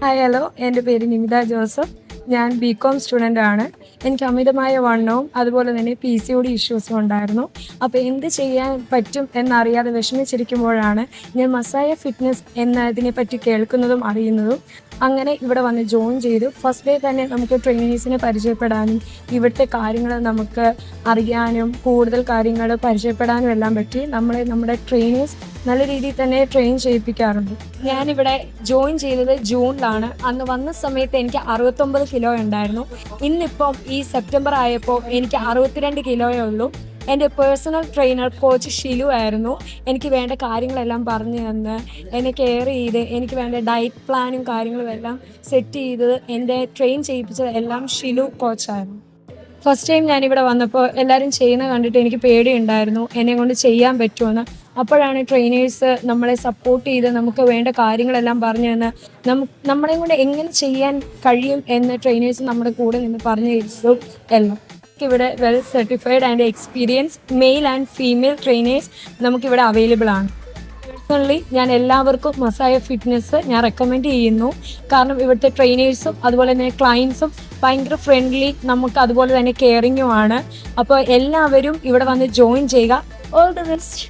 Hi hello, എൻ്റെ പേര് Nimitha Joseph. ഞാൻ ബികോം സ്റ്റുഡൻ്റ് ആണ്. എനിക്ക് അമിതമായ വണ്ണവും അതുപോലെ തന്നെ PCOD ഇഷ്യൂസും ഉണ്ടായിരുന്നു. അപ്പോൾ എന്ത് ചെയ്യാൻ പറ്റും എന്നറിയാതെ വിഷമിച്ചിരിക്കുമ്പോഴാണ് ഞാൻ മസായ ഫിറ്റ്നസ് എന്നതിനെപ്പറ്റി കേൾക്കുന്നതും അറിയുന്നതും. അങ്ങനെ ഇവിടെ വന്ന് ജോയിൻ ചെയ്തു. ഫസ്റ്റ് ഡേ തന്നെ നമുക്ക് ട്രെയിനേഴ്സിനെ പരിചയപ്പെടാനും ഇവിടുത്തെ കാര്യങ്ങൾ നമുക്ക് അറിയാനും കൂടുതൽ കാര്യങ്ങൾ പരിചയപ്പെടാനും എല്ലാം പറ്റി. നമ്മുടെ ട്രെയിനേഴ്സ് നല്ല രീതിയിൽ തന്നെ ട്രെയിൻ ചെയ്യിപ്പിക്കാറുണ്ട്. ഞാനിവിടെ ജോയിൻ ചെയ്തത് ജൂണിലാണ്. അന്ന് വന്ന സമയത്ത് എനിക്ക് 69 കിലോ ഉണ്ടായിരുന്നു. ഇന്നിപ്പം ഈ സെപ്റ്റംബർ ആയപ്പോൾ എനിക്ക് 62 കിലോയേ ഉള്ളൂ. എൻ്റെ പേഴ്സണൽ ട്രെയിനർ കോച്ച് ഷിലു ആയിരുന്നു. എനിക്ക് വേണ്ട കാര്യങ്ങളെല്ലാം പറഞ്ഞു തന്ന് എന്നെ കെയർ ചെയ്ത് എനിക്ക് വേണ്ട ഡയറ്റ് പ്ലാനും കാര്യങ്ങളും എല്ലാം സെറ്റ് ചെയ്തത് എൻ്റെ ട്രെയിൻ ചെയ്യിപ്പിച്ചത് എല്ലാം ഷിലു കോച്ചായിരുന്നു. ഫസ്റ്റ് ടൈം ഞാനിവിടെ വന്നപ്പോൾ എല്ലാവരും ചെയ്യുന്നത് കണ്ടിട്ട് എനിക്ക് പേടിയുണ്ടായിരുന്നു, എന്നെ കൊണ്ട് ചെയ്യാൻ പറ്റുമെന്ന്. അപ്പോഴാണ് ട്രെയിനേഴ്സ് നമ്മളെ സപ്പോർട്ട് ചെയ്ത് നമുക്ക് വേണ്ട കാര്യങ്ങളെല്ലാം പറഞ്ഞു തന്ന് നമ്മളെ കൊണ്ട് എങ്ങനെ ചെയ്യാൻ കഴിയും എന്ന് ട്രെയിനേഴ്സ് നമ്മുടെ കൂടെ നിന്ന് പറഞ്ഞു തരുന്നതും എല്ലാം. ഇവിടെ well certified and experience male and female trainers നമുക്കിവിടെ അവൈലബിൾ ആണ്. പേഴ്സണലി ഞാൻ എല്ലാവർക്കും മസായ ഫിറ്റ്നസ് ഞാൻ റെക്കമെൻഡ് ചെയ്യുന്നു. കാരണം ഇവിടുത്തെ ട്രെയിനേഴ്സും അതുപോലെ തന്നെ ക്ലയൻസും ഭയങ്കര ഫ്രണ്ട്ലി, നമുക്ക് അതുപോലെ തന്നെ കെയറിങ്ങുമാണ്. അപ്പോൾ എല്ലാവരും ഇവിടെ വന്ന് ജോയിൻ ചെയ്യുക. All the best.